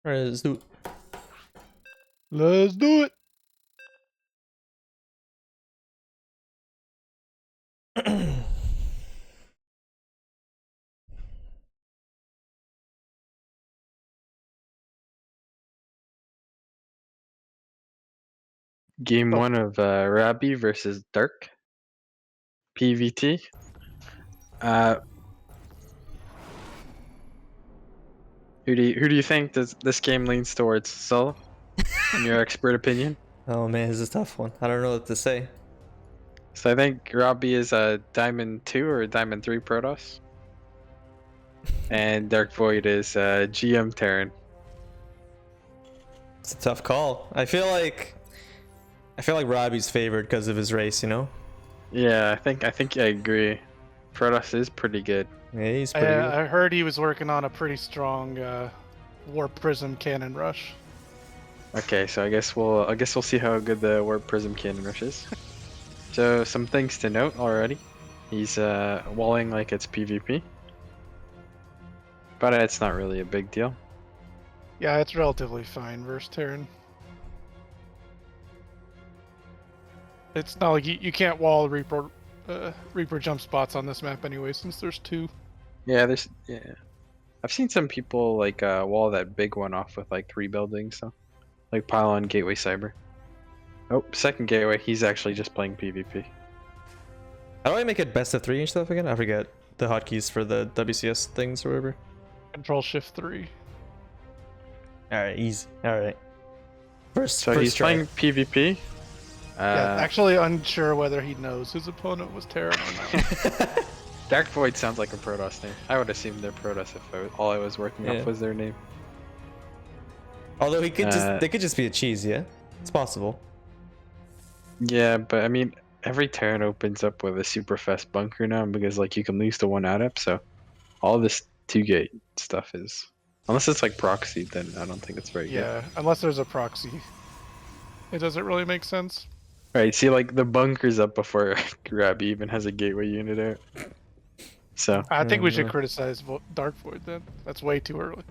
Alright, let's do Let's do it. it. Game Oh. 1 of Rabi versus Dark PVT. Who do you think this game leans towards? Sol, in your expert opinion? Oh man, this is a tough one. I don't know what to say. So I think Rabi is a Diamond 2 or a Diamond 3 Protoss, and DarkVoid is GM Terran. It's a tough call. I feel like Robbie's favored because of his race, you know? Yeah, I think I agree. Protoss is pretty good. Yeah, he's pretty good. I heard he was working on a pretty strong Warp Prism cannon rush. Okay, so I guess we'll see how good the Warp Prism Cannon Rush is. So some things to note already. He's walling like it's PvP, but it's not really a big deal. Yeah, it's relatively fine versus Terran. It's not like you can't wall Reaper jump spots on this map anyway, since there's two. Yeah, I've seen some people like wall that big one off with like 3 buildings, so like Pylon, Gateway, Cyber. Oh, second Gateway. He's actually just playing PvP. How do I make it best of 3 and stuff again? I forget the hotkeys for the WCS things or whatever. Control Shift 3. Alright, easy. Alright. So he's playing PvP. Yeah, actually unsure whether he knows his opponent was Terran or not. DarkVoid sounds like a Protoss name. I would assume they're Protoss if all I was working off was their name. Although he could they could just be a cheese, yeah? It's possible. Yeah, but I mean, every Terran opens up with a super fast bunker now because like you can lose to 1 adept, so all this 2-gate stuff is, unless it's like proxied, then I don't think it's very good. Yeah, unless there's a proxy. It doesn't really make sense. Right, see like the bunker's up before Rabi even has a gateway unit out. So I think we should criticize DarkVoid then. That's way too early.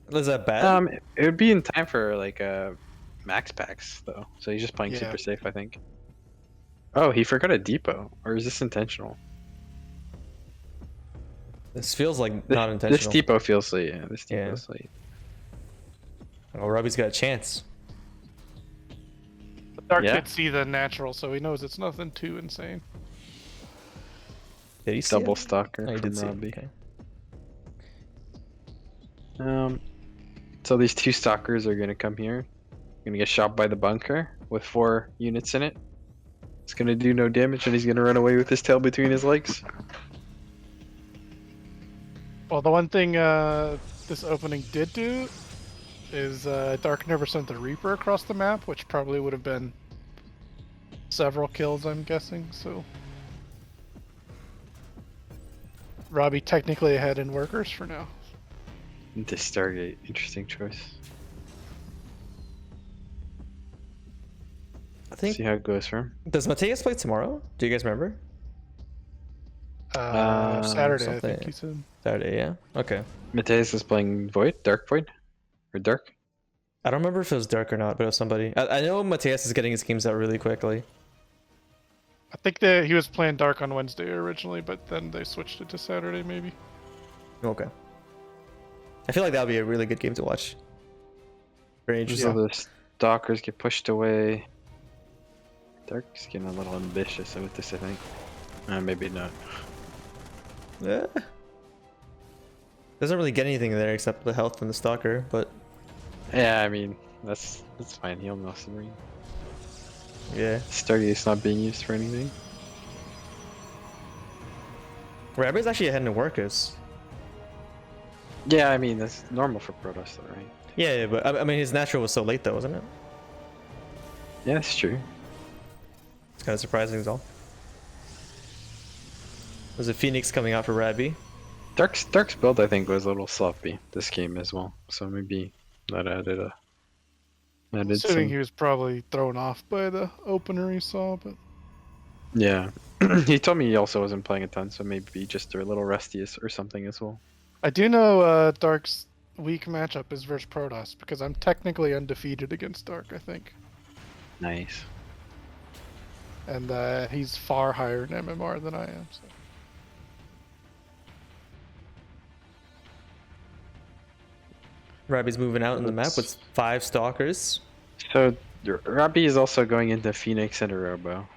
Is that bad? it would be in time for like max packs though. So he's just playing super safe, I think. Oh, he forgot a depot, or is this intentional? This feels like not intentional. This depot feels late. Yeah, this depot's late. Oh, Robbie's got a chance. Dark did see the natural, so he knows it's nothing too insane. Did he see Double it? stalker Oh, he from did see Rabi. it. Okay. So these 2 stalkers are gonna come here. Gonna get shot by the bunker with 4 units in it. It's gonna do no damage, and he's gonna run away with his tail between his legs. Well, the one thing this opening did do is Dark never sent the Reaper across the map, which probably would have been several kills, I'm guessing, so... Robbie technically ahead in workers for now. Into Stargate, interesting choice. I think. See how it goes for him. Does Mateus play tomorrow? Do you guys remember? Saturday, I think you said. Saturday, yeah. Okay. Mateus is playing Void, Dark Void, or Dark. I don't remember if it was Dark or not, but it was somebody. I know Mateus is getting his games out really quickly. I think that he was playing Dark on Wednesday originally, but then they switched it to Saturday, maybe. Okay. I feel like that would be a really good game to watch. Very interesting. So the stalkers get pushed away. Dark's getting a little ambitious with this, I think. Maybe not. Yeah. Doesn't really get anything there except the health and the stalker, but Yeah, I mean that's fine. He'll know Submarine. yeah. Stargate's not being used for anything. Rabi's actually ahead in workers. Yeah, I mean that's normal for Protoss, though, right? Yeah, but I mean his natural was so late though, wasn't it? Yeah, that's true. It's kind of surprising as well. There's a Phoenix coming out for Rabi. Dark's build, I think, was a little sloppy this game as well, so maybe that added Assuming he was probably thrown off by the opener he saw, but... Yeah. He told me he also wasn't playing a ton, so maybe just a little rusty or something as well. I do know Dark's weak matchup is versus Protoss because I'm technically undefeated against Dark, I think. Nice. And he's far higher in MMR than I am. So. Rabi's moving out in the map with 5 stalkers. So Rabi is also going into Phoenix and a Robo.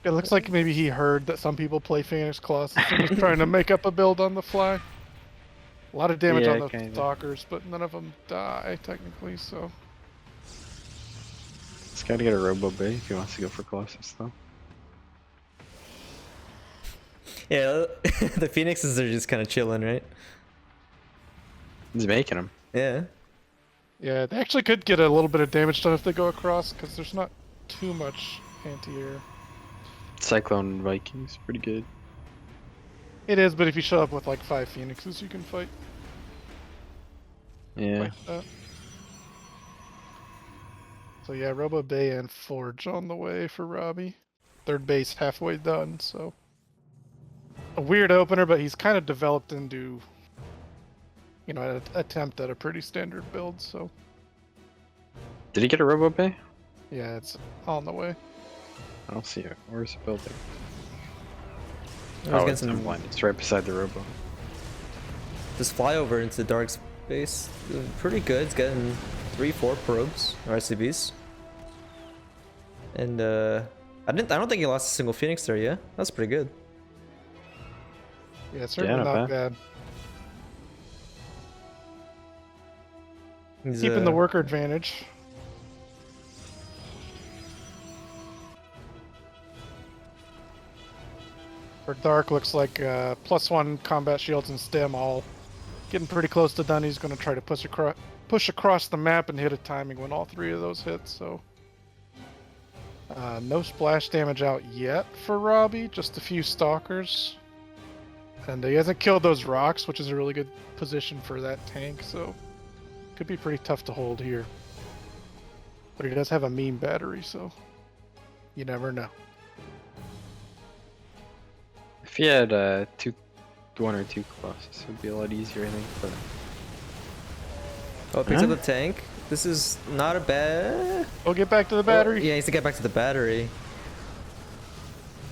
It looks like maybe he heard that some people play Phoenix Colossus and was trying to make up a build on the fly. A lot of damage Yeah, on the kinda. stalkers, but none of them die technically, so. He's got to get a Robo Bay if he wants to go for Colossus, though. Yeah, the Phoenixes are just kind of chilling, right? He's making him. Yeah. Yeah, they actually could get a little bit of damage done if they go across, because there's not too much anti-air. Cyclone Vikings, pretty good. It is, but if you show up with like 5 Phoenixes, you can fight Yeah. like that. So yeah, Robo Bay and Forge on the way for Rabi. Third base halfway done, so. A weird opener, but he's kind of developed into, you know, an attempt at a pretty standard build, so. Did he get a Robo Bay? Yeah, it's on the way. I don't see it. Where's the building? He's Oh, getting it's, some- blind. It's right beside the Robo. Just fly over into Dark's base. Doing pretty good. It's getting 3-4 probes or RCBs. And I don't think he lost a single Phoenix there, yeah? That's pretty good. Yeah, it's certainly not not bad. He's Keeping the worker advantage. For Dark, looks like +1 combat shields and stem all getting pretty close to done. He's going to try to push across the map and hit a timing when all 3 of those hit. So no splash damage out yet for Rabi, just a few stalkers. And he hasn't killed those rocks, which is a really good position for that tank, so could be pretty tough to hold here. But he does have a meme battery, so you never know. If he had 1 or 2 Colossus, it would be a lot easier, I think. But Oh, picks up the tank. This is not a bad. We'll get back to the battery. Yeah, he needs to get back to the battery.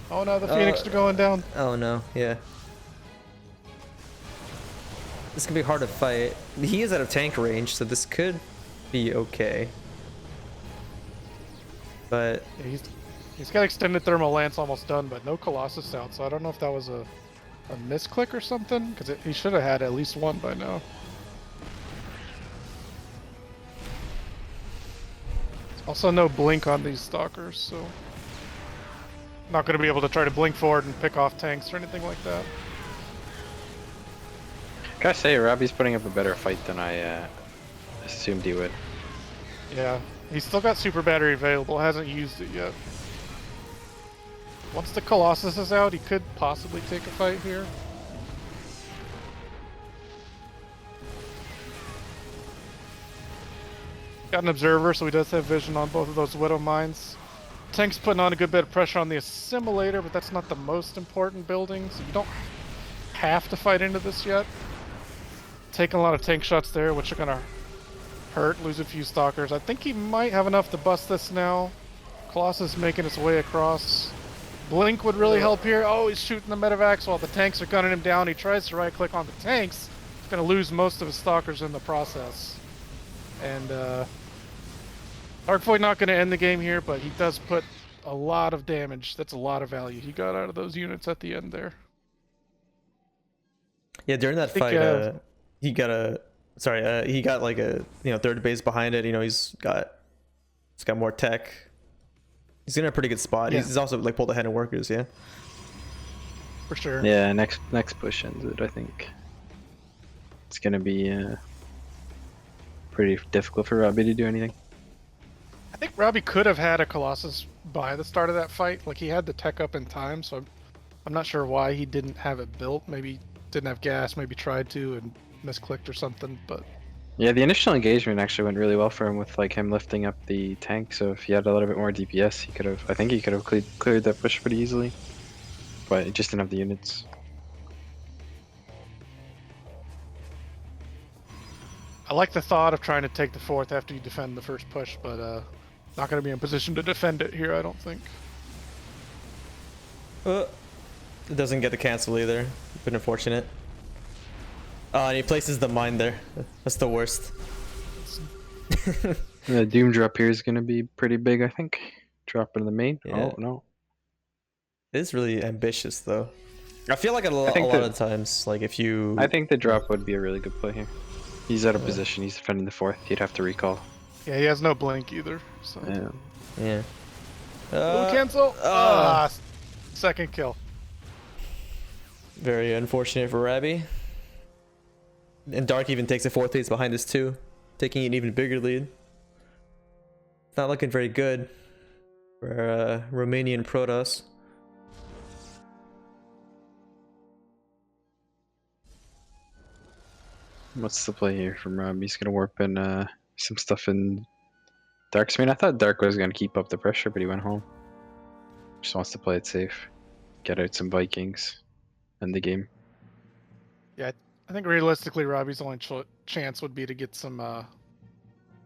Oh no, the Phoenix are going down. Oh no, yeah. This can be hard to fight. He is out of tank range, so this could be okay. But Yeah, he's got extended thermal lance almost done, but no Colossus out, so I don't know if that was a misclick or something, because he should have had at least 1 by now. Also no blink on these stalkers, so not going to be able to try to blink forward and pick off tanks or anything like that. gotta say, Rabi's putting up a better fight than I assumed he would. Yeah, he's still got super battery available, hasn't used it yet. Once the Colossus is out, he could possibly take a fight here. Got an observer, so he does have vision on both of those Widow mines. Tank's putting on a good bit of pressure on the assimilator, but that's not the most important building, so you don't have to fight into this yet. Taking a lot of tank shots there, which are gonna hurt, lose a few stalkers. I think he might have enough to bust this now. Colossus making its way across. Blink would really help here. Oh, he's shooting the medevacs while the tanks are gunning him down. He tries to right click on the tanks. He's gonna lose most of his stalkers in the process. And DarkVoid not gonna end the game here, but he does put a lot of damage. That's a lot of value he got out of those units at the end there. yeah, during that think, fight, he got like a third base behind it. He's got more tech. He's in a pretty good spot. Yeah. He's also like pulled ahead in workers, yeah. For sure. Yeah, next push ends it, I think. It's gonna be pretty difficult for Rabi to do anything. I think Rabi could have had a Colossus by the start of that fight. Like, he had the tech up in time, so I'm not sure why he didn't have it built. Maybe didn't have gas, maybe tried to and misclicked or something, but... Yeah, the initial engagement actually went really well for him with like him lifting up the tank. So if he had a little bit more DPS, I think he could have cleared that push pretty easily. But it just didn't have the units. I like the thought of trying to take the fourth after you defend the first push, but not going to be in position to defend it here, I don't think. It doesn't get the cancel either. Been unfortunate. Oh, and he places the mine there. That's the worst. The Doom drop here is gonna be pretty big, I think. Drop into the main. Yeah. Oh no. It is really ambitious though. I feel like a lot of times, like if you... I think the drop would be a really good play here. He's out of position. He's defending the fourth. He'd have to recall. Yeah, he has no blink either. So. Yeah. Little cancel. Second kill. Very unfortunate for Rabi. And Dark even takes a fourth lead behind this too, taking an even bigger lead. It's not looking very good for Romanian Protoss. What's the play here from Rob? He's gonna warp in some stuff in Dark's main. I thought Dark was gonna keep up the pressure, but he went home. Just wants to play it safe. Get out some Vikings. End the game. Yeah, I think realistically, Robbie's only chance would be to get some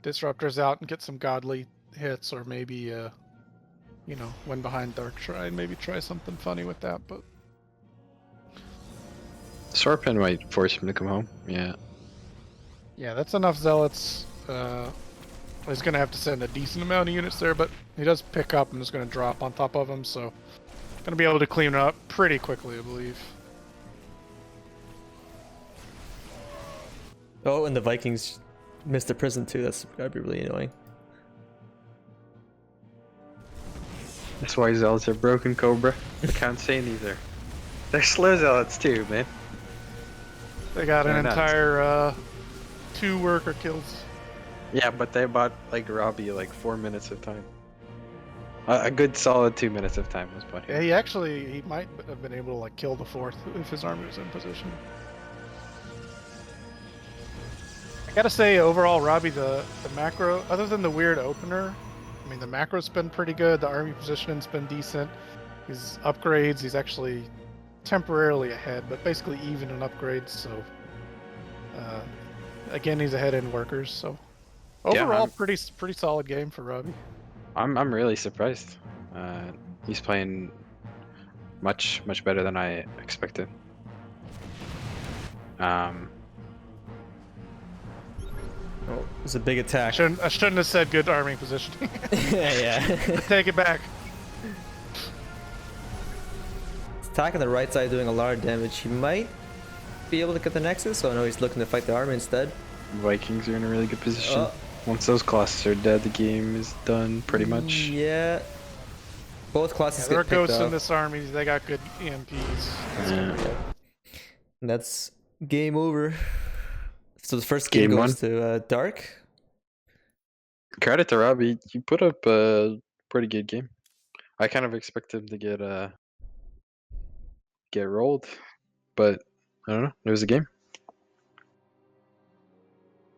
disruptors out and get some godly hits, or maybe, you know, when behind Dark, try and maybe try something funny with that. But Sorpin might force him to come home. Yeah. yeah, that's enough zealots. He's gonna have to send a decent amount of units there, but he does pick up and is gonna drop on top of him, so gonna be able to clean it up pretty quickly, I believe. Oh, and the Vikings missed the prison too. That's gotta be really annoying. That's why Zealots are broken, Cobra. I can't say neither. They're slow Zealots too, man. They got an They're nuts. entire 2 worker kills. Yeah, but they bought like Rabi like 4 minutes of time. A good solid 2 minutes of time was bought here. Yeah, he might have been able to like kill the fourth if his army was in position. I gotta say, overall, Robbie, the macro, other than the weird opener, I mean, the macro's been pretty good. The army positioning's been decent. His upgrades, he's actually temporarily ahead, but basically even in upgrades. So, again, he's ahead in workers. So, overall, pretty solid game for Robbie. I'm really surprised. He's playing much better than I expected. Oh, it's a big attack. I shouldn't have said good army positioning. Yeah. Take it back. It's attacking the right side, doing a lot of damage. He might be able to get the Nexus, so I know he's looking to fight the army instead. Vikings are in a really good position. Once those classes are dead, the game is done pretty much. Yeah. Both classes There are get picked ghosts off. in this army. They got good EMPs. Yeah. And that's game over. So the first game goes to Dark. Credit to Rabi, you put up a pretty good game. I kind of expected him to get rolled, but I don't know. It was a game.